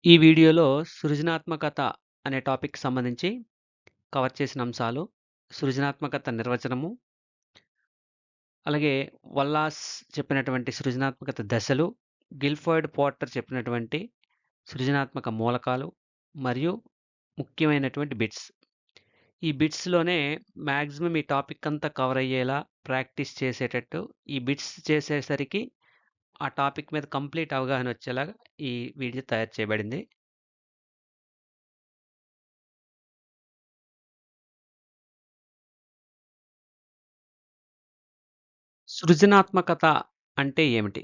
ఈ వీడియోలో సృజనాత్మకత అనే టాపిక్‌కి సంబంధించి కవర్ చేసిన అంశాలు, సృజనాత్మకత నిర్వచనము, అలాగే వల్లాస్ చెప్పినటువంటి సృజనాత్మకత దశలు, గిల్ఫర్డ్ పోర్టర్ చెప్పినటువంటి సృజనాత్మక మూలకాలు మరియు ముఖ్యమైనటువంటి బిట్స్. ఈ బిట్స్‌లోనే మాక్సిమం ఈ టాపిక్ అంతా కవర్ అయ్యేలా ప్రాక్టీస్ చేసేటట్టు ఈ బిట్స్ చేసేసరికి ఆ టాపిక్ మీద కంప్లీట్ అవగాహన వచ్చేలాగా ఈ వీడియో తయారు చేయబడింది. సృజనాత్మకత అంటే ఏమిటి?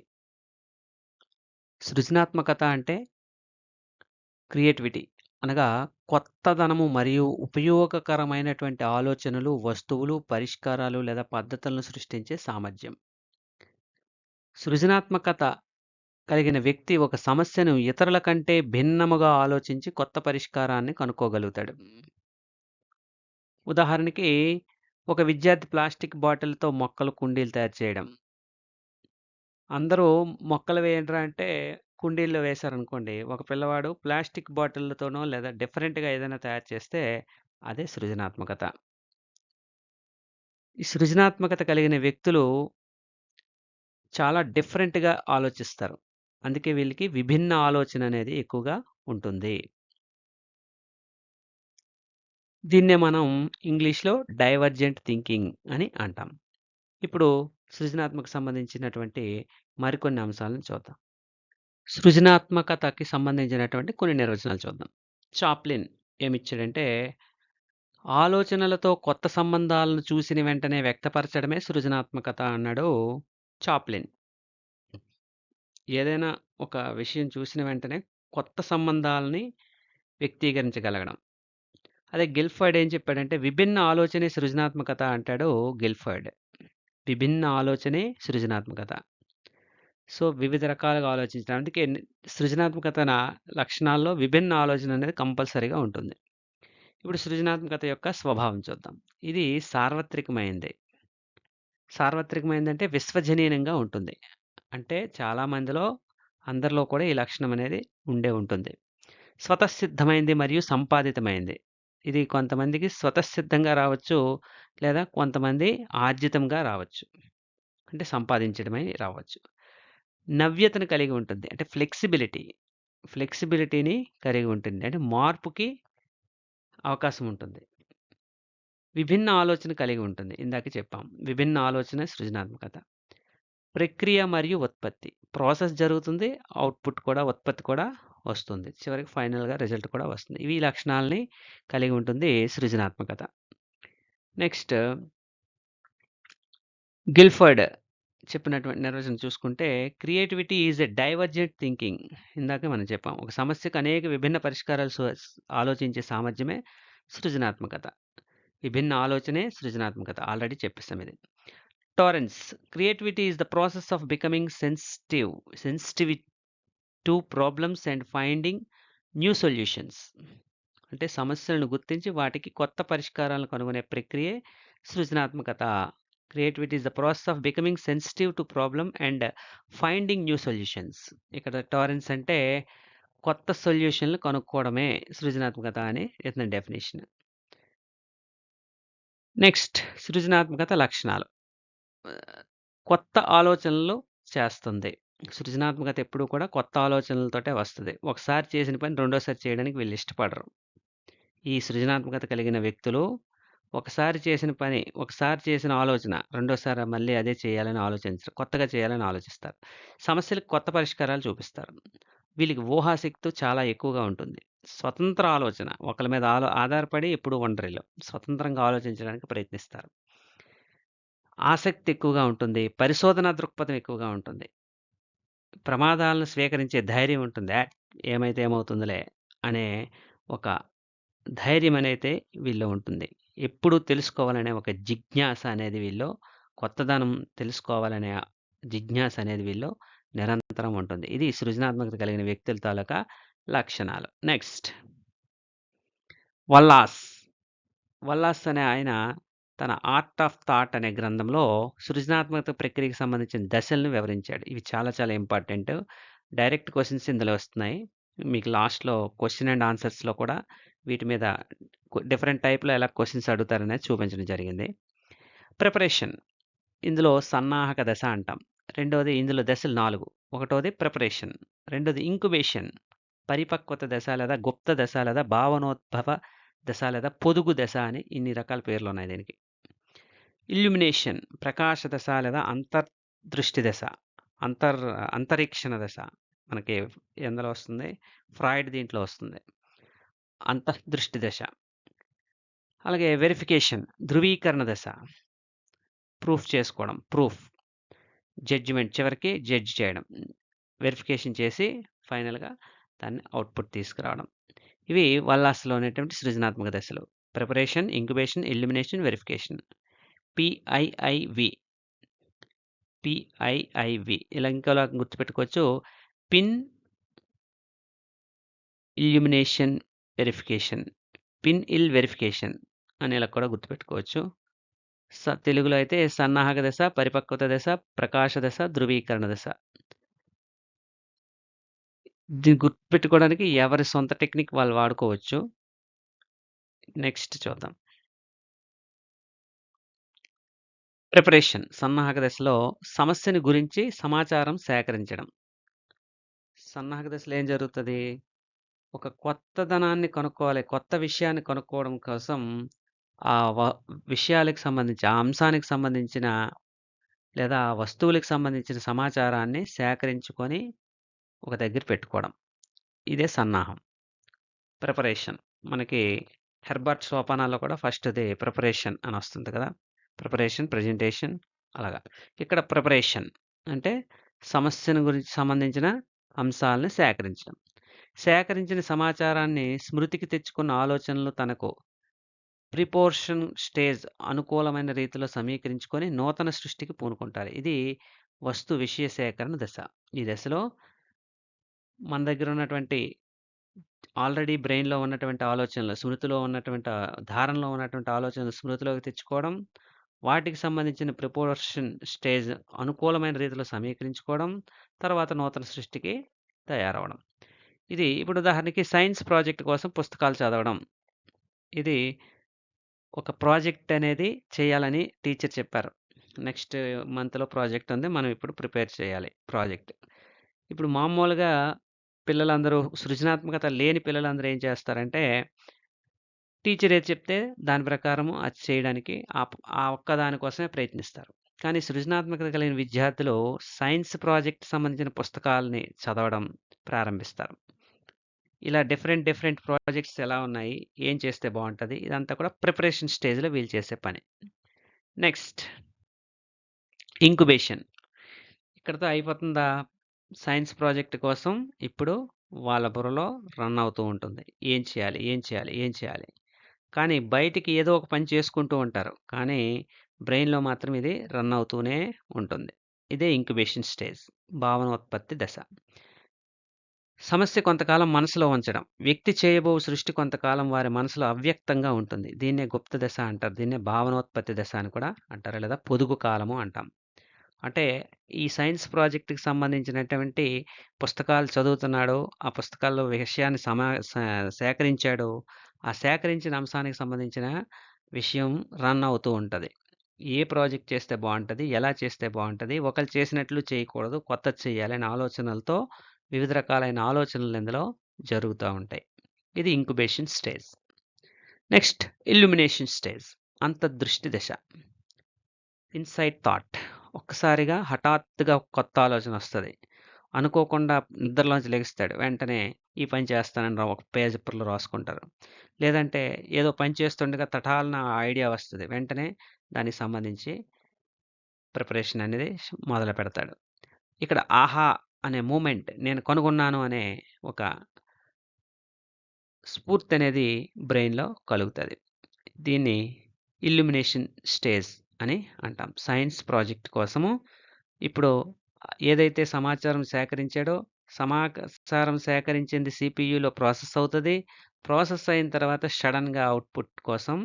సృజనాత్మకత అంటే క్రియేటివిటీ. అనగా కొత్తదనము మరియు ఉపయోగకరమైనటువంటి ఆలోచనలు, వస్తువులు, పరిష్కారాలు లేదా పద్ధతులను సృష్టించే సామర్థ్యం. సృజనాత్మకత కలిగిన వ్యక్తి ఒక సమస్యను ఇతరుల కంటే భిన్నముగా ఆలోచించి కొత్త పరిష్కారాన్ని కనుక్కోగలుగుతాడు. ఉదాహరణకి ఒక విద్యార్థి ప్లాస్టిక్ బాటిల్‌తో మొక్కలు, కుండీలు తయారు చేయడం. అందరూ మొక్కలు వేయండ్రా అంటే కుండీల్లో వేశారనుకోండి. ఒక పిల్లవాడు ప్లాస్టిక్ బాటిళ్ళతోనో లేదా డిఫరెంట్‌గా ఏదైనా తయారు చేస్తే అదే సృజనాత్మకత. ఈ సృజనాత్మకత కలిగిన వ్యక్తులు చాలా డిఫరెంట్‌గా ఆలోచిస్తారు. అందుకే వీళ్ళకి విభిన్న ఆలోచన అనేది ఎక్కువగా ఉంటుంది. దీన్నే మనం ఇంగ్లీష్‌లో డైవర్జెంట్ థింకింగ్ అని అంటాం. ఇప్పుడు సృజనాత్మకకు సంబంధించినటువంటి మరికొన్ని అంశాలను చూద్దాం. సృజనాత్మకతకి సంబంధించినటువంటి కొన్ని నిర్వచనాలు చూద్దాం. చాప్లిన్ ఏమిచ్చాడంటే, ఆలోచనలతో కొత్త సంబంధాలను చూసిన వెంటనే వ్యక్తపరచడమే సృజనాత్మకత అన్నాడు చాప్లిన్. ఏదైనా ఒక విషయం చూసిన వెంటనే కొత్త సంబంధాలని వ్యక్తీకరించగలగడం. అదే గిల్ఫర్డ్ ఏం చెప్పాడంటే, విభిన్న ఆలోచనే సృజనాత్మకత అంటాడు గిల్ఫర్డ్. విభిన్న ఆలోచనే సృజనాత్మకత. సో, వివిధ రకాలుగా ఆలోచించడం. అందుకే సృజనాత్మకత లక్షణాల్లో విభిన్న ఆలోచన అనేది కంపల్సరీగా ఉంటుంది. ఇప్పుడు సృజనాత్మకత యొక్క స్వభావం చూద్దాం. ఇది సార్వత్రికమైంది. సార్వత్రికమైందంటే విశ్వజనీనంగా ఉంటుంది. అంటే చాలా మందిలో, అందరిలో కూడా ఈ లక్షణం అనేది ఉండే ఉంటుంది. స్వతఃసిద్ధమైంది మరియు సంపాదితమైంది. ఇది కొంతమందికి స్వతఃసిద్ధంగా రావచ్చు, లేదా కొంతమంది ఆర్జితంగా రావచ్చు. అంటే సంపాదించడమై రావచ్చు. నవ్యతను కలిగి ఉంటుంది. అంటే ఫ్లెక్సిబిలిటీని కలిగి ఉంటుంది. అంటే మార్పుకి అవకాశం ఉంటుంది. విభిన్న ఆలోచన కలిగి ఉంటుంది. ఇందాక చెప్పాం. విభిన్న ఆలోచన సృజనాత్మకత. ప్రక్రియ మరియు ఉత్పత్తి. ప్రాసెస్ జరుగుతుంది. అవుట్‌పుట్ కూడా, ఉత్పత్తి కూడా వస్తుంది. చివరికి ఫైనల్‌గా రిజల్ట్ కూడా వస్తుంది. ఇవి ఈ లక్షణాల్ని కలిగి ఉంటుంది సృజనాత్మకత. నెక్స్ట్ గిల్ఫర్డ్ చెప్పినటువంటి నిర్వచనం చూసుకుంటే, creativity is a divergent thinking. ఇందాకే మనం చెప్పాం. ఒక సమస్యకు అనేక విభిన్న పరిష్కారాలు ఆలోచించే సామర్థ్యమే సృజనాత్మకత. విభిన్న ఆలోచనే సృజనాత్మకత. ఆల్రెడీ చెప్పేసాం ఇది. Torrance. Creativity is the process of becoming sensitive to problems and finding new solutions. అంటే సమస్యలను గుర్తించి వాటికి కొత్త పరిష్కారాలను కనుగొనే ప్రక్రియే సృజనాత్మకత. Creativity is the process of becoming sensitive to problem and finding new solutions. ఇక్కడ టారెన్స్ అంటే కొత్త సొల్యూషన్లు కనుక్కోవడమే సృజనాత్మకత అని ఇతని డెఫినేషన్. నెక్స్ట్ సృజనాత్మకత లక్షణాలు. కొత్త ఆలోచనలు చేస్తుంది. సృజనాత్మకత ఎప్పుడూ కూడా కొత్త ఆలోచనలతోటే వస్తది. ఒకసారి చేసిన పని రెండోసారి చేయడానికి వీళ్ళు ఇష్టపడరు. ఈ సృజనాత్మకత కలిగిన వ్యక్తులు ఒకసారి చేసిన పని, ఒకసారి చేసిన ఆలోచన రెండోసారి మళ్ళీ అదే చేయాలని ఆలోచించరు. కొత్తగా చేయాలని ఆలోచిస్తారు. సమస్యలకు కొత్త పరిష్కారాలు చూపిస్తారు. వీళ్ళకి ఊహాశక్తి చాలా ఎక్కువగా ఉంటుంది. స్వతంత్ర ఆలోచన. ఒకళ్ళ మీద ఆధారపడి ఎప్పుడూ ఉండరిళ్ళు. స్వతంత్రంగా ఆలోచించడానికి ప్రయత్నిస్తారు. ఆసక్తి ఎక్కువగా ఉంటుంది. పరిశోధనా దృక్పథం ఎక్కువగా ఉంటుంది. ప్రమాదాలను స్వీకరించే ధైర్యం ఉంటుంది. ఏమైతే ఏమవుతుందిలే అనే ఒక ధైర్యం అనేది వీళ్ళలో ఉంటుంది. ఎప్పుడూ తెలుసుకోవాలనే ఒక జిజ్ఞాస అనేది వీళ్ళలో, కొత్తదనం తెలుసుకోవాలనే జిజ్ఞాస అనేది వీళ్ళలో నిరంతరం ఉంటుంది. ఇది సృజనాత్మకత కలిగిన వ్యక్తుల తాలూకా లక్షణాలు. Next Wallas. వల్లాస్ అనే ఆయన తన 'ఆర్ట్ ఆఫ్ థాట్' అనే గ్రంథంలో సృజనాత్మక ప్రక్రియకి సంబంధించిన దశలను వివరించాడు. ఇవి చాలా చాలా ఇంపార్టెంట్. డైరెక్ట్ క్వెషన్స్ ఇందులో వస్తున్నాయి. మీకు లాస్ట్‌లో క్వెషన్ అండ్ ఆన్సర్స్‌లో కూడా వీటి మీద డిఫరెంట్ టైప్‌లో ఎలా క్వెషన్స్ అడుగుతారనేది చూపించడం జరిగింది. ప్రిపరేషన్ ఇందులో సన్నాహక దశ అంటాం. రెండోది ఇందులో దశలు 4. ఒకటోది ప్రిపరేషన్, రెండోది ఇంక్యుబేషన్ పరిపక్వత దశ లేదా గుప్త దశ లేదా భావనోద్భవ దశ లేదా పొదుగు దశ అని ఇన్ని రకాల పేర్లున్నాయి దీనికి. ఇల్యూమినేషన్ ప్రకాశ దశ లేదా అంతర్దృష్టి దశ, అంతరీక్షణ దశ మనకి ఎందులో వస్తుంది? ఫ్రాయిడ్ దీంట్లో వస్తుంది. అంతర్దృష్టి దశ. అలాగే వెరిఫికేషన్ ధృవీకరణ దశ, ప్రూఫ్ చేసుకోవడం, ప్రూఫ్. జడ్జిమెంట్ చివరికి జడ్జ్ చేయడం, వెరిఫికేషన్ చేసి ఫైనల్‌గా దాన్ని అవుట్‌పుట్ తీసుకురావడం. ఇవి వల్లాస్‌లో ఉన్నటువంటి సృజనాత్మక దశలు. Preparation, incubation, illumination, verification. PIIV. PIIV ఇలా ఇంకోలా గుర్తుపెట్టుకోవచ్చు. Pin illumination verification, pin ill verification అనేలా కూడా గుర్తుపెట్టుకోవచ్చు. తెలుగులో అయితే సన్నాహక దశ, పరిపక్వత దశ, ప్రకాశ దశ, ధృవీకరణ దశ. దీన్ని గుర్తుపెట్టుకోవడానికి ఎవరి సొంత టెక్నిక్ వాళ్ళు వాడుకోవచ్చు. నెక్స్ట్ చూద్దాం. ప్రిపరేషన్ సన్నాహక దశలో సమస్యని గురించి సమాచారం సేకరించడం. సన్నాహక దశలో ఏం జరుగుతది? ఒక కొత్తదనాన్ని కనుక్కోవాలి. కొత్త విషయాన్ని కనుక్కోవడం కోసం ఆ విషయాలకు సంబంధించి, ఆ అంశానికి సంబంధించిన లేదా ఆ వస్తువులకు సంబంధించిన సమాచారాన్ని సేకరించుకొని ఒక దగ్గర పెట్టుకోవడం. ఇదే సన్నాహం. ప్రిపరేషన్ మనకి హెర్బర్ట్ సోపానాల్లో కూడా ఫస్ట్‌ది ప్రిపరేషన్ అని వస్తుంది కదా! ప్రిపరేషన్, ప్రెజెంటేషన్ అలాగా. ఇక్కడ ప్రిపరేషన్ అంటే సమస్యను గురించి సంబంధించిన అంశాలను సేకరించడం. సేకరించిన సమాచారాన్ని స్మృతికి తెచ్చుకున్న ఆలోచనలు తనకు ప్రిపోర్షన్ స్టేజ్ అనుకూలమైన రీతిలో సమీకరించుకొని నూతన సృష్టికి పూనుకుంటారు. ఇది వస్తు విషయ సేకరణ దశ. ఈ దశలో మన దగ్గర ఉన్నటువంటి ఆల్రెడీ బ్రెయిన్‌లో ఉన్నటువంటి ఆలోచనలు, స్మృతిలో ఉన్నటువంటి ధారణలో ఉన్నటువంటి ఆలోచనలు స్మృతిలోకి తెచ్చుకోవడం, వాటికి సంబంధించిన ప్రిపోర్షన్ స్టేజ్ అనుకూలమైన రీతిలో సమీకరించుకోవడం, తర్వాత నూతన సృష్టికి తయారవ్వడం. ఇది ఇప్పుడు ఉదాహరణకి సైన్స్ ప్రాజెక్ట్ కోసం పుస్తకాలు చదవడం. ఇది ఒక ప్రాజెక్ట్ అనేది చేయాలని టీచర్ చెప్పారు. నెక్స్ట్ మంత్‌లో ప్రాజెక్ట్ ఉంది. మనం ఇప్పుడు ప్రిపేర్ చేయాలి ప్రాజెక్ట్. ఇప్పుడు మామూలుగా పిల్లలందరూ సృజనాత్మకత లేని పిల్లలందరూ ఏం చేస్తారంటే, టీచర్ ఏది చెప్తే దాని ప్రకారము అది చేయడానికి ఆ ఒక్క దాని కోసమే ప్రయత్నిస్తారు. కానీ సృజనాత్మకత కలిగిన విద్యార్థులు సైన్స్ ప్రాజెక్ట్ సంబంధించిన పుస్తకాలని చదవడం ప్రారంభిస్తారు. ఇలా డిఫరెంట్ ప్రాజెక్ట్స్ ఎలా ఉన్నాయి? ఏం చేస్తే బావుంటది? ఇదంతా కూడా ప్రిపరేషన్ స్టేజ్‌లో వీళ్ళు చేసే పని. Next incubation. ఇక్కడితో అయిపోతుందా? సైన్స్ ప్రాజెక్ట్ కోసం ఇప్పుడు వాళ్ళ బుర్రలో రన్ అవుతూ ఉంటుంది. ఏం చేయాలి? ఏం చేయాలి? ఏం చేయాలి? కానీ బయటికి ఏదో ఒక పని చేసుకుంటూ ఉంటారు. కానీ బ్రెయిన్‌లో మాత్రం ఇది రన్ అవుతూనే ఉంటుంది. ఇదే ఇంక్యుబేషన్ స్టేజ్. భావనోత్పత్తి దశ. సమస్య కొంతకాలం మనసులో ఉంచడం. వ్యక్తి చేయబోవు సృష్టి కొంతకాలం వారి మనసులో అవ్యక్తంగా ఉంటుంది. దీన్నే గుప్త దశ అంటారు. దీన్నే భావనోత్పత్తి దశ అని కూడా అంటారు. లేదా పొదుగు కాలము అంటాం. అంటే ఈ సైన్స్ ప్రాజెక్ట్‌కి సంబంధించినటువంటి పుస్తకాలు చదువుతున్నాడు. ఆ పుస్తకాల్లో విషయాన్ని సేకరించాడు. ఆ సేకరించిన అంశానికి సంబంధించిన విషయం రన్ అవుతూ ఉంటది. ఏ ప్రాజెక్ట్ చేస్తే బావుంటది? ఎలా చేస్తే బావుంటది? ఒకళ్ళు చేసినట్లు చేయకూడదు. కొత్తది చేయాలి అనే ఆలోచనలతో వివిధ రకాలైన ఆలోచనలు ఇందులో జరుగుతా ఉంటాయి. ఇది incubation stage. Next illumination stage. అంతర్దృష్టి దశ. Insight thought. ఒక్కసారిగా హఠాత్తుగా ఒక కొత్త ఆలోచన వస్తది. అనుకోకుండా నిద్రలోంచి లెగుస్తాడు. వెంటనే ఈ పని చేస్తానని ఒక పేపర్‌లో రాసుకుంటారు. లేదంటే ఏదో పని చేస్తుండగా తటాల్న ఐడియా వస్తది. వెంటనే దానికి సంబంధించి ప్రిపరేషన్ అనేది మొదలుపెడతాడు. ఇక్కడ ఆహా! అనే మూమెంట్ నేను కనుగొన్నాను అనే ఒక స్ఫూర్తి అనేది బ్రెయిన్‌లో కలుగుతది. దీన్ని ఇల్యుమినేషన్ స్టేజ్ అని అంటాం. సైన్స్ ప్రాజెక్ట్ కోసము ఇప్పుడు ఏదైతే సమాచారం సేకరించాడో, సమాచారం సేకరించింది సీపీయూలో ప్రాసెస్ అవుతది. ప్రాసెస్ అయిన తర్వాత సడెన్‌గా అవుట్‌పుట్ కోసం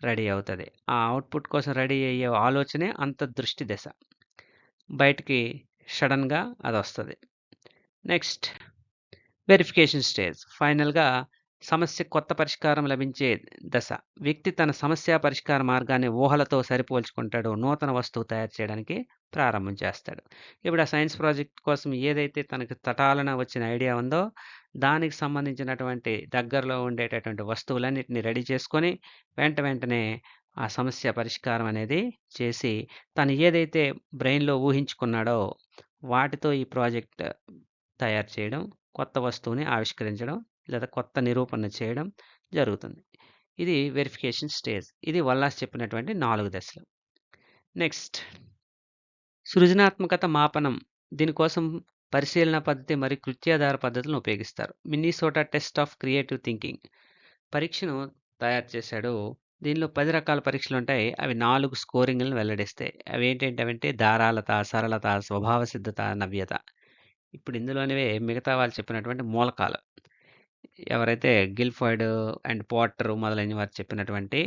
రెడీ అవుతది. ఆ అవుట్‌పుట్ కోసం రెడీ అయ్యే ఆలోచనే అంతర్దృష్టి దశ. బయటికి సడెన్‌గా అదొస్తది. నెక్స్ట్ వెరిఫికేషన్ స్టేజ్ ఫైనల్‌గా సమస్యకు కొత్త పరిష్కారం లభించే దశ. వ్యక్తి తన సమస్య పరిష్కార మార్గాన్ని ఊహలతో సరిపోల్చుకుంటాడో నూతన వస్తువు తయారు చేయడానికి ప్రారంభం చేస్తాడు. ఇప్పుడు ఆ సైన్స్ ప్రాజెక్ట్ కోసం ఏదైతే తనకు తటాలన వచ్చిన ఐడియా ఉందో, దానికి సంబంధించినటువంటి దగ్గరలో ఉండేటటువంటి వస్తువులన్నిటిని రెడీ చేసుకొని, వెంటనే ఆ సమస్య పరిష్కారం అనేది చేసి, తను ఏదైతే బ్రెయిన్‌లో ఊహించుకున్నాడో, వాటితో ఈ ప్రాజెక్ట్ తయారు చేయడం, కొత్త వస్తువుని ఆవిష్కరించడం, లేదా కొత్త నిరూపణ చేయడం జరుగుతుంది. ఇది వెరిఫికేషన్ స్టేజ్. ఇది వల్లాస్ చెప్పినటువంటి 4 దశలు. నెక్స్ట్ సృజనాత్మకత మాపనం. దీనికోసం పరిశీలన పద్ధతి మరియు కృత్యాధార పద్ధతులను ఉపయోగిస్తారు. మిన్నీసోటా టెస్ట్ ఆఫ్ క్రియేటివ్ థింకింగ్ పరీక్షను తయారు చేశాడు. దీనిలో 10 రకాల పరీక్షలుంటాయి. అవి 4 స్కోరింగ్‌లను వెల్లడిస్తాయి. అవేంటంటే ధారాళత, సరళత, స్వభావ సిద్ధత, నవ్యత. ఇప్పుడు ఇందులోనివే మిగతా వాళ్ళు చెప్పినటువంటి మూలకాలు. ఎవరైతే గిల్ఫర్డ్ అండ్ పోర్టర్ మొదలైన వారు చెప్పినటువంటి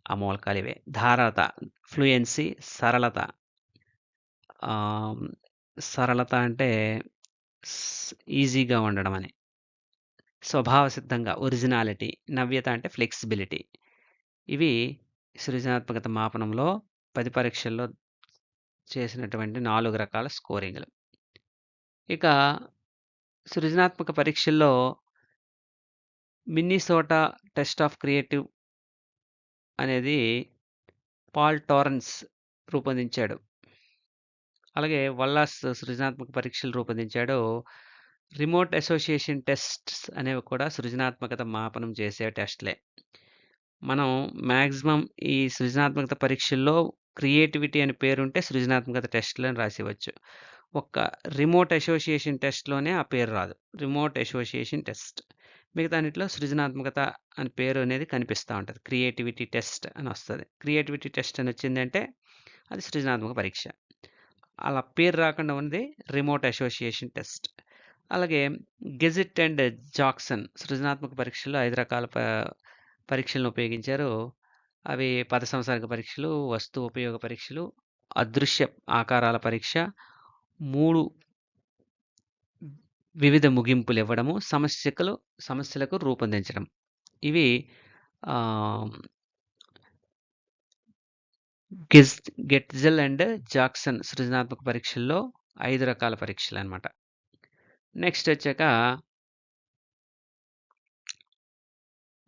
ఆ మూలకాలు ఇవే. ధారాళత, ఫ్లూయెన్సీ, సరళత. సరళత అంటే ఈజీగా ఉండడం అని. స్వభావ సిద్ధంగా ఒరిజినాలిటీ, నవ్యత అంటే ఫ్లెక్సిబిలిటీ. ఇవి సృజనాత్మకత మాపనంలో 10 పరీక్షల్లో చేసినటువంటి 4 రకాల స్కోరింగ్‌లు. ఇక సృజనాత్మక పరీక్షల్లో మిన్నీసోటా టెస్ట్ ఆఫ్ క్రియేటివ్ అనేది పాల్ టోరెన్స్ రూపొందించాడు. అలాగే వల్లాస్ సృజనాత్మక పరీక్షలు రూపొందించాడు. రిమోట్ అసోసియేషన్ టెస్ట్స్ అనేవి కూడా సృజనాత్మకత మాపనం చేసే టెస్ట్‌లే. మనం మాక్సిమం ఈ సృజనాత్మకత పరీక్షల్లో క్రియేటివిటీ అని పేరుంటే సృజనాత్మకత టెస్ట్‌లని రాసేయవచ్చు. ఒక్క రిమోట్ అసోసియేషన్ టెస్ట్‌లోనే ఆ పేరు రాదు. Remote association test. మిగతాన్నిటిలో సృజనాత్మకత అని పేరు అనేది కనిపిస్తా ఉంటది. క్రియేటివిటీ టెస్ట్ అని వస్తది. క్రియేటివిటీ టెస్ట్ అని వచ్చిందంటే అది సృజనాత్మక పరీక్ష. అలా పేరు రాకుండా ఉన్నది రిమోట్ అసోసియేషన్ టెస్ట్. అలాగే గెజిట్ అండ్ జాక్సన్ సృజనాత్మక పరీక్షల్లో 5 రకాల పరీక్షలను ఉపయోగించారు. అవి పద సంసర్గ పరీక్షలు, వస్తు ఉపయోగ పరీక్షలు, అదృశ్య ఆకారాల పరీక్ష, 3 వివిధ ముగింపులు ఇవ్వడము, సమస్యలకు రూపొందించడం. ఇవి గెట్జెల్ అండ్ జాక్సన్ సృజనాత్మక పరీక్షల్లో 5 రకాల పరీక్షలనమాట. నెక్స్ట్ వచ్చాక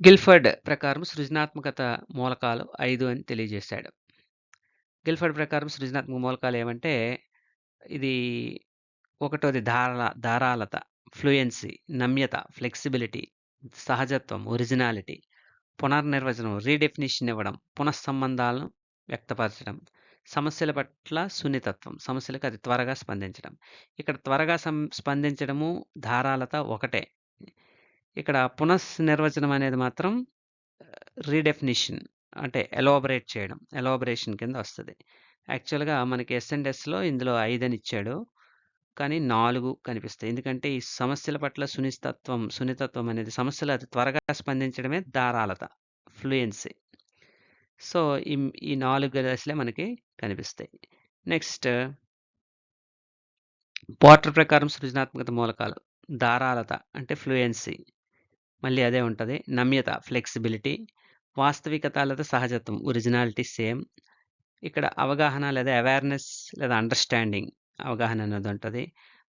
గిల్ఫర్డ్ ప్రకారం సృజనాత్మకత మూలకాలు 5 అని తెలియజేశాడు. గిల్ఫర్డ్ ప్రకారం సృజనాత్మక మూలకాలు ఏమంటే, ఇది ఒకటోది ధారాళత, ఫ్లూయెన్సీ, నమ్యత, ఫ్లెక్సిబిలిటీ, సహజత్వం, ఒరిజినాలిటీ, పునర్నిర్వచనం, రీడెఫినిషన్ ఇవ్వడం, పునఃసంబంధాలను వ్యక్తపరచడం, సమస్యల పట్ల సున్నితత్వం, సమస్యలకు అతి త్వరగా స్పందించడం. ఇక్కడ త్వరగా స్పందించడము, ధారాళత ఒకటే. ఇక్కడ పునఃనిర్వచనం అనేది మాత్రం రీడెఫినిషన్ అంటే ఎలాబరేట్ చేయడం. ఎలాబరేషన్ కింద వస్తది. యాక్చువల్‌గా మనకి ఎస్&ఎస్‌లో ఇందులో 5 అని ఇచ్చాడు. కానీ 4 కనిపిస్తాయి. ఎందుకంటే ఈ సమస్యల పట్ల సున్నితత్వం అనేది సమస్యలు అతి త్వరగా స్పందించడమే ధారాళత, ఫ్లూయెన్సీ. సో, ఈ 4 దశలే మనకి కనిపిస్తాయి. నెక్స్ట్ పోర్టర్ ప్రకారం సృజనాత్మకత మూలకాలు. ధారాళత అంటే ఫ్లూయెన్సీ. మళ్ళీ అదే ఉంటది. నమ్యత, ఫ్లెక్సిబిలిటీ, వాస్తవికత లేదా సహజత్వం, ఒరిజినాలిటీ సేమ్. ఇక్కడ అవగాహన లేదా అవేర్‌నెస్ లేదా అండర్‌స్టాండింగ్ అవగాహన అనేది ఉంటది.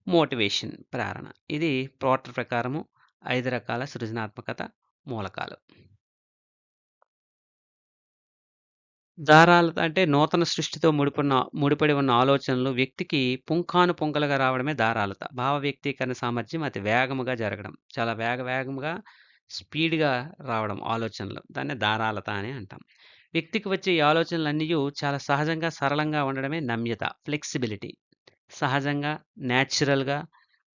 మోటివేషన్ ప్రేరణ. ఇది పోర్టర్ ప్రకారము 5 రకాల సృజనాత్మకత మూలకాలు. ధారాళత అంటే నూతన సృష్టితో ముడిపడి ఉన్న ఆలోచనలు వ్యక్తికి పుంఖానుపుంఖలుగా రావడమే ధారాళత. భావ వ్యక్తీకరణ సామర్థ్యం అతి వేగముగా జరగడం. చాలా వేగంగా స్పీడ్‌గా రావడం ఆలోచనలు. దాన్నే ధారాళత అని అంటాం. వ్యక్తికి వచ్చే ఈ ఆలోచనలన్నీయు చాలా సహజంగా, సరళంగా ఉండడమే నమ్యత, ఫ్లెక్సిబిలిటీ. సహజంగా, నేచురల్‌గా,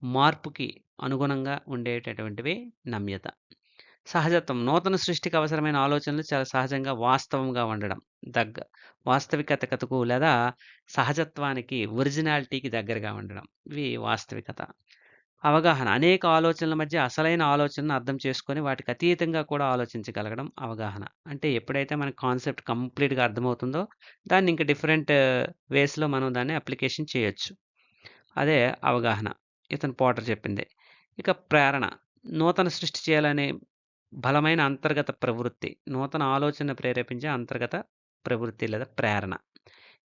మార్పుకి అనుగుణంగా ఉండేటటువంటివే నమ్యత. సహజత్వం నూతన సృష్టికి అవసరమైన ఆలోచనలు చాలా సహజంగా, వాస్తవంగా ఉండడం. వాస్తవికతకు లేదా సహజత్వానికి, ఒరిజినాలిటీకి దగ్గరగా ఉండడం. ఇవి వాస్తవికత. అవగాహన అనేక ఆలోచనల మధ్య అసలైన ఆలోచనను అర్థం చేసుకొని వాటికి అతీతంగా కూడా ఆలోచించగలగడం అవగాహన. అంటే ఎప్పుడైతే మనకు కాన్సెప్ట్ కంప్లీట్‌గా అర్థమవుతుందో దాన్ని ఇంకా డిఫరెంట్ వేస్‌లో మనం దాన్ని అప్లికేషన్ చేయొచ్చు. అదే అవగాహన. పోర్టర్ చెప్పింది. ఇక ప్రేరణ. నూతన సృష్టి చేయాలనే బలమైన అంతర్గత ప్రవృత్తి. నూతన ఆలోచన ప్రేరేపించే అంతర్గత ప్రవృత్తి లేదా ప్రేరణ.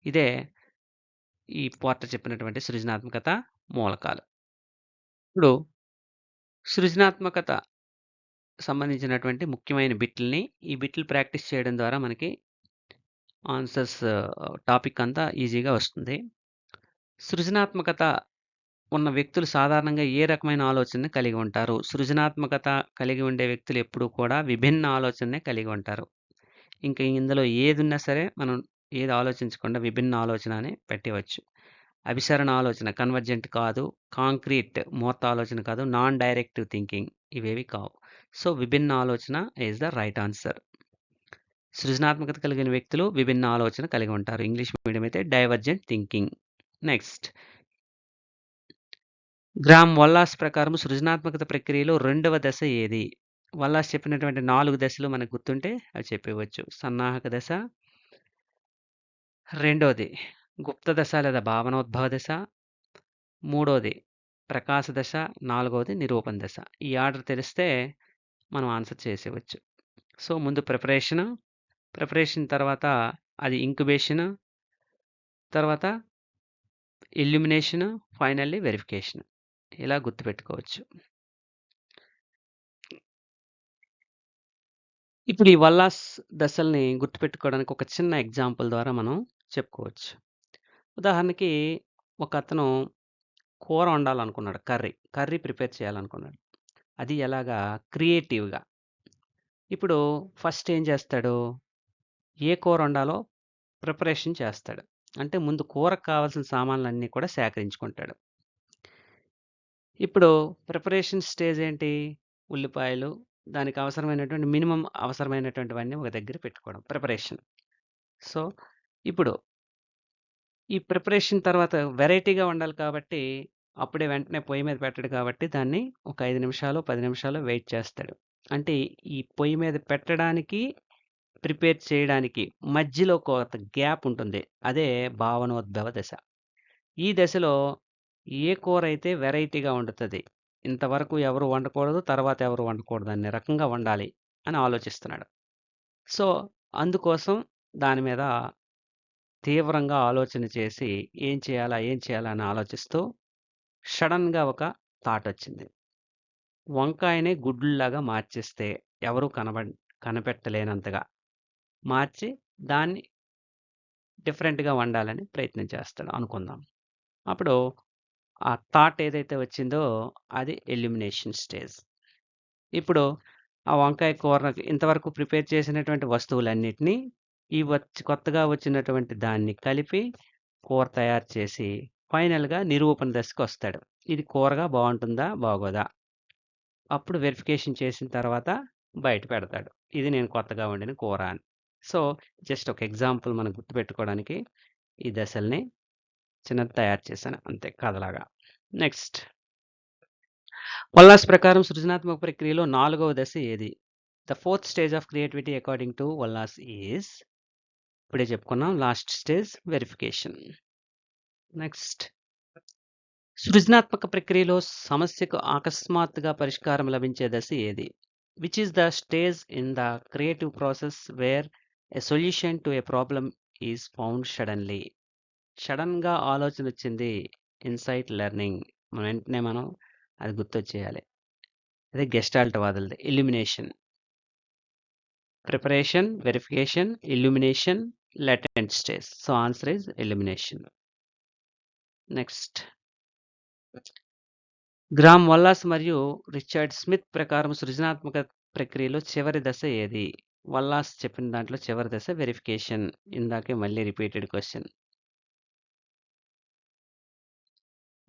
ఇదే ఈ పోర్టర్ చెప్పినటువంటి సృజనాత్మకత మూలకాలు. ఇప్పుడు సృజనాత్మకత సంబంధించినటువంటి ముఖ్యమైన బిట్లని, ఈ బిట్లు ప్రాక్టీస్ చేయడం ద్వారా మనకి ఆన్సర్స్ టాపిక్ అంతా ఈజీగా వస్తుంది. సృజనాత్మకత ఉన్న వ్యక్తులు సాధారణంగా ఏ రకమైన ఆలోచనని కలిగి ఉంటారు? సృజనాత్మకత కలిగి ఉండే వ్యక్తులు ఎప్పుడూ కూడా విభిన్న ఆలోచననే కలిగి ఉంటారు. ఇంకా ఇందులో ఏదున్నా సరే మనం ఏది ఆలోచించకుండా విభిన్న ఆలోచన అని పెట్టివచ్చు. అభిసరణ ఆలోచన కన్వర్జెంట్ కాదు. కాంక్రీట్ మూర్త ఆలోచన కాదు. నాన్ డైరెక్టివ్ థింకింగ్ ఇవేవి కావు. సో, విభిన్న ఆలోచన ఈస్ ద రైట్ ఆన్సర్. సృజనాత్మకత కలిగిన వ్యక్తులు విభిన్న ఆలోచన కలిగి ఉంటారు. ఇంగ్లీష్ మీడియం అయితే divergent thinking. Next Graham Wallas ప్రకారం సృజనాత్మకత ప్రక్రియలో రెండవ దశ ఏది? వల్లాస్ చెప్పినటువంటి 4 దశలు మనకు గుర్తుంటే అవి చెప్పేయవచ్చు. సన్నాహక దశ, రెండోది గుప్త దశ లేదా భావనోద్భవ దశ, మూడోది ప్రకాశ దశ, నాలుగోది నిరూపణ దశ. ఈ ఆర్డర్ తెలిస్తే మనం ఆన్సర్ చేసేయవచ్చు. సో, ముందు ప్రిపరేషన్ తర్వాత అది ఇంక్యుబేషన్, తర్వాత ఇల్యూమినేషన్, ఫైనల్లీ వెరిఫికేషన్. ఇలా గుర్తుపెట్టుకోవచ్చు. ఇప్పుడు ఈ వల్లాస్ దశల్ని గుర్తుపెట్టుకోవడానికి ఒక చిన్న ఎగ్జాంపుల్ ద్వారా మనం చెప్పుకోవచ్చు. ఉదాహరణకి ఒకతను కూర వండాలనుకున్నాడు. Curry prepare చేయాలనుకున్నాడు. అది ఎలాగా? క్రియేటివ్‌గా. ఇప్పుడు ఫస్ట్ ఏం చేస్తాడు? ఏ కూర వండాలో ప్రిపరేషన్ చేస్తాడు. అంటే ముందు కూరకు కావాల్సిన సామాన్లన్నీ కూడా సేకరించుకుంటాడు. ఇప్పుడు ప్రిపరేషన్ స్టేజ్ ఏంటి? ఉల్లిపాయలు, దానికి అవసరమైనటువంటి మినిమమ్ అవసరమైనటువంటివన్నీ ఒక దగ్గర పెట్టుకోవడం ప్రిపరేషన్. సో, ఇప్పుడు ఈ ప్రిపరేషన్ తర్వాత వెరైటీగా వండాలి కాబట్టి, అప్పుడే వెంటనే పొయ్యి మీద పెట్టడు కాబట్టి, దాన్ని ఒక 5 నిమిషాలు, 10 నిమిషాలు వెయిట్ చేస్తాడు. అంటే ఈ పొయ్యి మీద పెట్టడానికి, ప్రిపేర్ చేయడానికి మధ్యలో కొంత గ్యాప్ ఉంటుంది. అదే భావనోద్భవ దశ. ఈ దశలో ఏ కూరైతే వెరైటీగా వండుతది, ఇంతవరకు ఎవరు వండకూడదు, తర్వాత ఎవరు వండకూడదు అనే రకంగా వండాలి అని ఆలోచిస్తున్నాడు. సో, అందుకోసం దాని మీద తీవ్రంగా ఆలోచన చేసి ఏం చేయాలా? ఏం చేయాలా? అని ఆలోచిస్తూ సడెన్‌గా ఒక థాటొచ్చింది. వంకాయని గుడ్లులాగా మార్చేస్తే ఎవరు కనిపెట్టలేనంతగా మార్చి దాన్ని డిఫరెంట్‌గా వండాలని ప్రయత్నం చేస్తాడు అనుకుందాం. అప్పుడు ఆ థాట్ ఏదైతే వచ్చిందో అది ఎలిమినేషన్ స్టేజ్. ఇప్పుడు ఆ వంకాయ కూరకి ఇంతవరకు ప్రిపేర్ చేసినటువంటి వస్తువులన్నిటిని కొత్తగా వచ్చినటువంటి దాన్ని కలిపి కూర తయారు చేసి ఫైనల్‌గా నిరూపణ దశకొస్తాడు. ఇది కూరగా బావుంటుందా? బాగోదా? అప్పుడు వెరిఫికేషన్ చేసిన తర్వాత బయట పెడతాడు. ఇది నేను కొత్తగా వండిన కూర అని. సో, జస్ట్ ఒక ఎగ్జాంపుల్ మనం గుర్తుపెట్టుకోవడానికి ఈ దశల్ని చిన్నది తయారు చేశాను అంతే కథలాగా. నెక్స్ట్ వల్లాస్ ప్రకారం సృజనాత్మక ప్రక్రియలో 4వ దశ ఏది? The fourth stage of creativity according to Wallas ఈజ్ ఇప్పుడే చెప్పుకున్నాం లాస్ట్ స్టేజ్ వెరిఫికేషన్. నెక్స్ట్ సృజనాత్మక ప్రక్రియలో సమస్యకు అకస్మాత్తుగా పరిష్కారం లభించే దశ ఏది? Which is the stage in the creative process where a solution to a problem is found suddenly. సడన్‌గా ఆలోచన వచ్చింది. Insight learning. వెంటనే మనం అది గుర్తొచ్చేయాలి. అదే గెస్టాల్ట్ వాదులది. Illumination. Preparation, verification, illumination, latent stage. So answer is elimination. Next Graham Wallas మరియు రిచర్డ్ స్మిత్ ప్రకారం సృజనాత్మక ప్రక్రియలో చివరి దశ ఏది? వల్లాస్ చెప్పిన దాంట్లో చివరి దశ వెరిఫికేషన్. ఇందాకే మళ్ళీ రిపీటెడ్ క్వశ్చన్.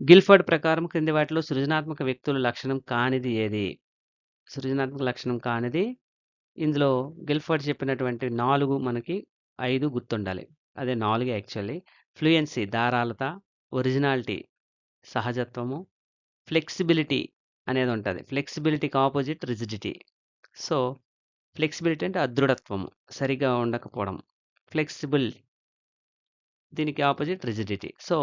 గిల్ఫర్డ్ ప్రకారం క్రింది వాటిలో సృజనాత్మక వ్యక్తుల లక్షణం కానిది ఏది? సృజనాత్మక లక్షణం కానిది ఇందులో గిల్ఫర్డ్ చెప్పినటువంటి 4 మనకి 5 గుర్తుండాలి. అదే 4 యాక్చువల్లీ. ఫ్లూయెన్సీ ధారాళత, ఒరిజినాలిటీ సహజత్వము, ఫ్లెక్సిబిలిటీ అనేది ఉంటది. ఫ్లెక్సిబిలిటీకి ఆపోజిట్ రిజిడిటీ. సో, ఫ్లెక్సిబిలిటీ అంటే అదృఢత్వము, సరిగా ఉండకపోవడం. ఫ్లెక్సిబుల్ దీనికి ఆపోజిట్ రిజిడిటీ. సో,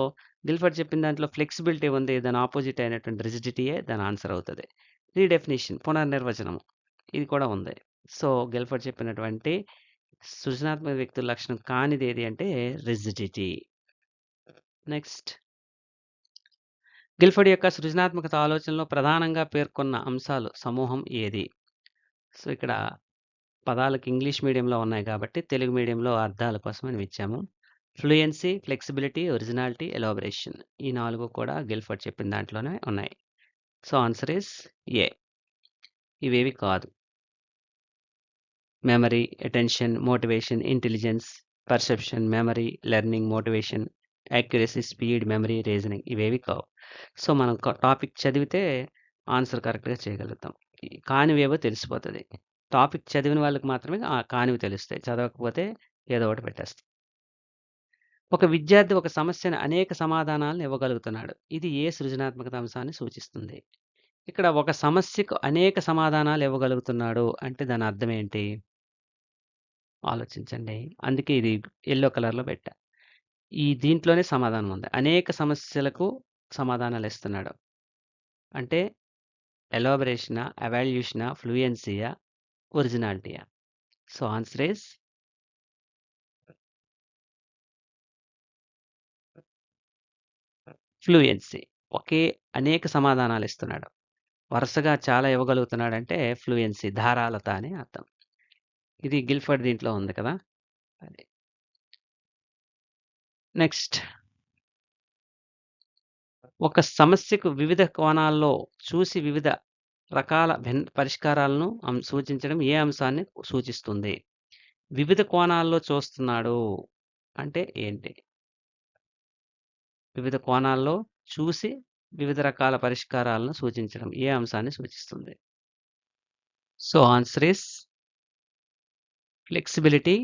గిల్ఫర్డ్ చెప్పిన దాంట్లో ఫ్లెక్సిబిలిటీ ఉంది. దాని ఆపోజిట్ అయినటువంటి రిజిడిటీయే దాని ఆన్సర్ అవుతది. రీడెఫినిషన్ పునర్నిర్వచనం ఇది కూడా ఉంది. సో, గిల్ఫర్డ్ చెప్పినటువంటి సృజనాత్మక వ్యక్తుల లక్షణం కానిదేది అంటే రిజిడిటీ. నెక్స్ట్ గిల్ఫర్డ్ యొక్క సృజనాత్మకత ఆలోచనలో ప్రధానంగా పేర్కొన్న అంశాలు సమూహం ఏది? సో, ఇక్కడ పదాలకు ఇంగ్లీష్ మీడియంలో ఉన్నాయి కాబట్టి తెలుగు మీడియంలో అర్థాల కోసం మనం ఇచ్చాము. ఫ్లూయెన్సీ, ఫ్లెక్సిబిలిటీ, ఒరిజినాలిటీ, ఎలాబరేషన్ ఈ 4 కూడా గిల్ఫర్డ్ చెప్పిన దాంట్లోనే ఉన్నాయి. సో, ఆన్సర్ ఈస్ ఏ. ఇవేవి కాదు. Memory, attention, motivation, intelligence, perception, memory, learning, motivation, accuracy, speed, memory, reasoning ఇవేవి కావు. సో, మనం టాపిక్ చదివితే ఆన్సర్ కరెక్ట్‌గా చేయగలుగుతాం. కానివేవో తెలిసిపోతది. టాపిక్ చదివిన వాళ్ళకి మాత్రమే కానివి తెలుస్తాయి. చదవకపోతే ఏదో ఒకటి పెట్టేస్తాం. ఒక విద్యార్థి ఒక సమస్యను అనేక సమాధానాలను ఇవ్వగలుగుతున్నాడు. ఇది ఏ సృజనాత్మకత అంశాన్ని సూచిస్తుంది? ఇక్కడ ఒక సమస్యకు అనేక సమాధానాలు ఇవ్వగలుగుతున్నాడు అంటే దాని అర్థం ఏంటి? ఆలోచించండి. అందుకే ఇది యెల్లో కలర్‌లో పెట్టా. దీంట్లోనే సమాధానం ఉంది. అనేక సమస్యలకు సమాధానాలిస్తున్నాడు. అంటే ఎలాబరేషనా? ఎవాల్యూషనా? ఫ్లూయెన్సీయా? ఒరిజినాలిటీయా? So, answer is fluency. అనేక సమాధానాలిస్తున్నాడు. వరుసగా చాలా ఇవ్వగలుగుతున్నాడంటే ఫ్లూయెన్సీ ధారాళత అని అర్థం. ఇది గిల్ఫర్డ్ దీంట్లో ఉంది కదా! అది. నెక్స్ట్ ఒక సమస్యకు వివిధ కోణాల్లో చూసి వివిధ రకాల పరిష్కారాలను సూచించడం ఏ అంశాన్ని సూచిస్తుంది? వివిధ కోణాల్లో చూస్తున్నాడు అంటే ఏంటి? వివిధ కోణాల్లో చూసి వివిధ రకాల పరిష్కారాలను సూచించడం ఏ అంశాన్ని సూచిస్తుంది? సో, ఆన్సర్ ఈస్ ఫ్లెక్సిబిలిటీ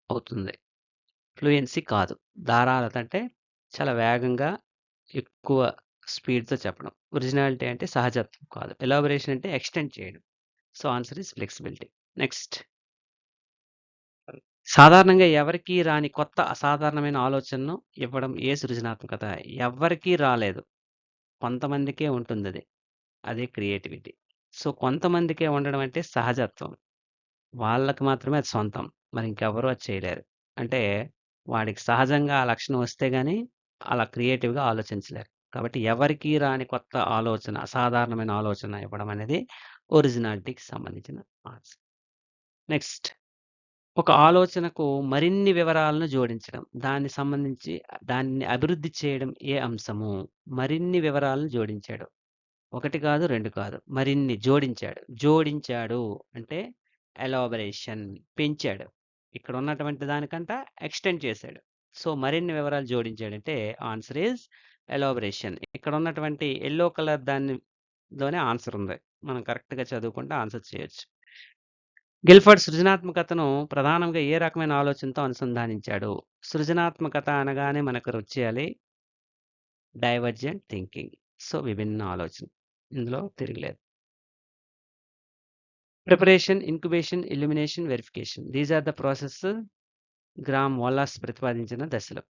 అవుతుంది. ఫ్లూయెన్సీ కాదు. ధారాళత అంటే చాలా వేగంగా, ఎక్కువ స్పీడ్‌తో చెప్పడం. ఒరిజినాలిటీ అంటే సహజత్వం కాదు. ఎలాబరేషన్ అంటే ఎక్స్‌టెండ్ చేయడం. So, answer is flexibility. Next సాధారణంగా ఎవరికీ రాని కొత్త అసాధారణమైన ఆలోచనను ఇవ్వడం ఏ సృజనాత్మకత? ఎవ్వరికీ రాలేదు. కొంతమందికే ఉంటుందది. అదే క్రియేటివిటీ. సో, కొంతమందికే ఉండడం అంటే సహజత్వం. వాళ్ళకి మాత్రమే అది సొంతం. మరి ఇంకెవ్వరు అది చేయలేరు. అంటే వాడికి సహజంగా ఆ లక్షణం వస్తే గాని అలా క్రియేటివ్‌గా ఆలోచించలేరు. కాబట్టి ఎవరికీ రాని కొత్త ఆలోచన, అసాధారణమైన ఆలోచన ఇవ్వడం అనేది ఒరిజినాలిటీకి సంబంధించిన ఆన్సర్. నెక్స్ట్ ఒక ఆలోచనకు మరిన్ని వివరాలను జోడించడం. దాన్ని అభివృద్ధి చేయడం ఏ అంశము? మరిన్ని వివరాలను జోడించాడు. 1 కాదు, 2 కాదు. మరిన్ని జోడించాడు. జోడించాడు అంటే ఎలాబరేషన్ పెంచాడు. ఇక్కడ ఉన్నటువంటి దానికంట ఎక్స్‌టెండ్ చేశాడు. సో, మరిన్ని వివరాలు జోడించాడంటే ఆన్సర్ ఈస్ ఎలాబరేషన్. ఇక్కడ ఉన్నటువంటి యెల్లో కలర్ దానిలోనే ఆన్సర్ ఉంది. మనం కరెక్ట్‌గా చదువుకుంటే ఆన్సర్ చేయొచ్చు. గిల్ఫర్డ్ సృజనాత్మకతను ప్రధానంగా ఏ రకమైన ఆలోచనతో అనుసంధానించాడు? సృజనాత్మకత అనగానే మనకు వచ్చేయాలి డైవర్జెంట్ థింకింగ్. సో, విభిన్న ఆలోచన. ఇందులో తిరగలేదు. Preparation, incubation, illumination, verification. These are the process Graham Wallas ప్రతిపాదించిన దశలు.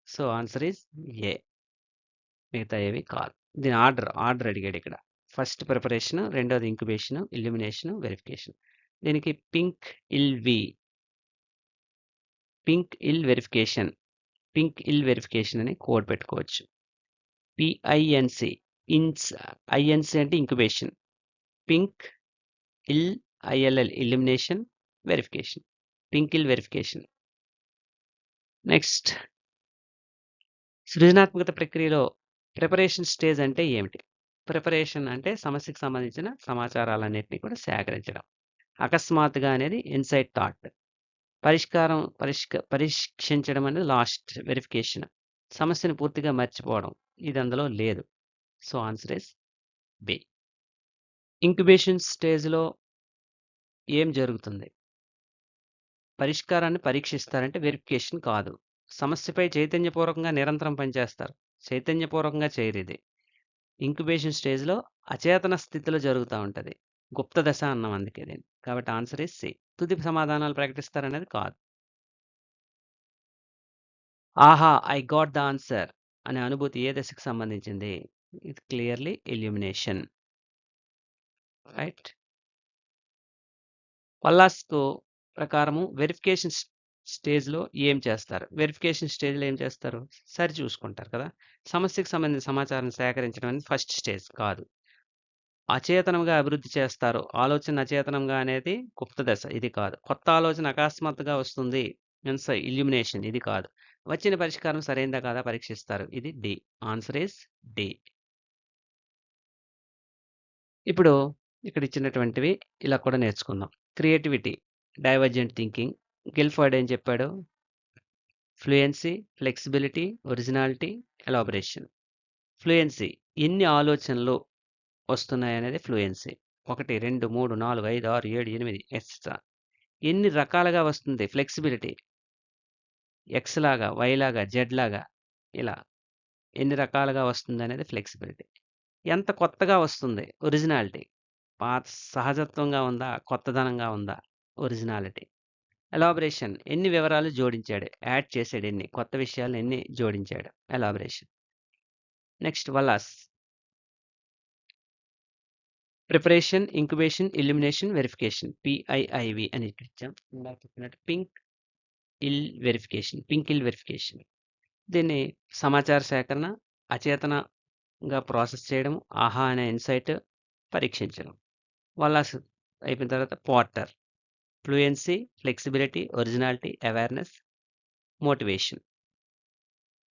So, answer is A. మిగతా ఏవి కాదు. దీని ఆర్డర్ అడిగాడు ఇక్కడ. ఫస్ట్ ప్రిపరేషన్, రెండోది ఇంక్యుబేషన్, ఇల్యుమినేషన్, వెరిఫికేషన్. దీనికి పింక్ ఇల్ వెరిఫికేషన్ అని కోడ్ పెట్టుకోవచ్చు. పిఐఎన్సి ఐఎన్సి అంటే incubation. Pink I L L illumination, verification. Pink ill verification. Next సృజనాత్మకత ప్రక్రియలో ప్రిపరేషన్ స్టేజ్ అంటే ఏమిటి? ప్రిపరేషన్ అంటే సమస్యకు సంబంధించిన సమాచారాలన్నిటిని కూడా సేకరించడం. అకస్మాత్తుగా అనేది ఇన్సైట్ థాట్. పరీక్షించడం అనేది లాస్ట్ వెరిఫికేషన్. సమస్యను పూర్తిగా మర్చిపోవడం. ఇది అందులో లేదు. So, answer is B. Incubation స్టేజ్‌లో ఏం జరుగుతుంది? పరిష్కారాన్ని పరీక్షిస్తారంటే వెరిఫికేషన్ కాదు. సమస్యపై చైతన్యపూర్వకంగా నిరంతరం పనిచేస్తారు. చైతన్యపూర్వకంగా చేయరిది. ఇంక్యుబేషన్ స్టేజ్‌లో అచేతన స్థితిలో జరుగుతా ఉంటది. గుప్త దశ అన్నాం అందుకే దీన్ని. కాబట్టి ఆన్సర్ ఈస్ సి. తుది సమాధానాలు ప్రకటిస్తారనేది కాదు. ఆహా! ఐ గాట్ ద ఆన్సర్ అనే అనుభూతి ఏ దశకు సంబంధించింది? ఇది క్లియర్‌లీ ఇల్యూమినేషన్. రైట్. పల్లాస్‌కో ప్రకారము వెరిఫికేషన్ స్టేజ్‌లో ఏం చేస్తారు? వెరిఫికేషన్ స్టేజ్‌లో ఏం చేస్తారు? సరిచూసుకుంటారు కదా! సమస్యకు సంబంధించిన సమాచారం సేకరించడం అనేది ఫస్ట్ స్టేజ్ కాదు. అచేతనంగా అభివృద్ధి చేస్తారు. ఆలోచన అచేతనంగా అనేది గుప్త దశ. ఇది కాదు. కొత్త ఆలోచన అకస్మాత్తుగా వస్తుంది. ఇల్యూమినేషన్ ఇది కాదు. వచ్చిన పరిష్కారం సరైనదా కాదా పరీక్షిస్తారు. ఇది డి. Answer is D. ఇప్పుడు ఇక్కడ ఇచ్చినటువంటివి ఇలా కూడా నేర్చుకుందాం. క్రియేటివిటీ, డైవర్జెంట్ థింకింగ్, గిల్ఫర్డ్ ఏం చెప్పాడు? Fluency, flexibility, originality, elaboration. Fluency ఎన్ని ఆలోచనలు వస్తున్నాయనేది ఫ్లూయెన్సీ. 1, 2, 3, 4, 5, 6, 7, 8 ఎక్సెట్రా. ఎన్ని రకాలుగా వస్తుంది? ఫ్లెక్సిబిలిటీ. ఎక్స్ లాగా, వై లాగా, జెడ్ లాగా ఇలా ఎన్ని రకాలుగా వస్తుందనేది ఫ్లెక్సిబిలిటీ. ఎంత కొత్తగా వస్తుంది? ఒరిజినాలిటీ. పాత సహజత్వంగా ఉందా? కొత్తదనంగా ఉందా? ఒరిజినాలిటీ. ఎలాబరేషన్ ఎన్ని వివరాలు జోడించాడు? యాడ్ చేసాడు ఎన్ని? కొత్త విషయాలను ఎన్ని జోడించాడు? Elaboration. Next Wallas. Preparation, incubation, illumination, verification. PIIV అని ఇక్కడ ఇచ్చాం. ఇందాక చెప్పినట్టు పింక్ ఇల్ వెరిఫికేషన్. దీన్ని సమాచార సేకరణ, అచేతనంగా ప్రాసెస్ చేయడం, ఆహా అనే ఇన్సైట్ పరీక్షించడం. వల్లాస్ అయిపోయిన తర్వాత Porter. Fluency, flexibility, originality, awareness, motivation.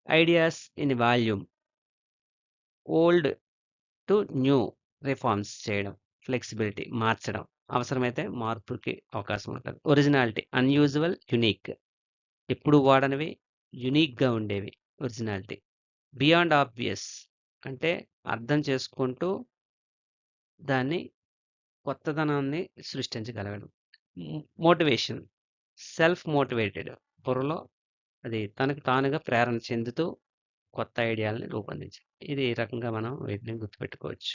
Ideas in volume. Old to new reforms చేయడం. ఫ్లెక్సిబిలిటీ మార్చడం. అవసరమైతే మార్పుకి అవకాశం ఉంటుంది. Originality unusual, unique. ఎప్పుడు వాడనివి, యునిక్‌గా ఉండేవి. ఒరిజినాలిటీ. బియాండ్ ఆబ్వియస్ అంటే అర్థం చేసుకుంటూ దాన్ని కొత్తదనాన్ని సృష్టించగలగడం. Motivation self motivated. బుర్రలో అది తనకు తానుగా ప్రేరణ చెందుతూ కొత్త ఐడియాలని రూపొందించాలి. ఇది ఈ రకంగా మనం వీటిని గుర్తుపెట్టుకోవచ్చు.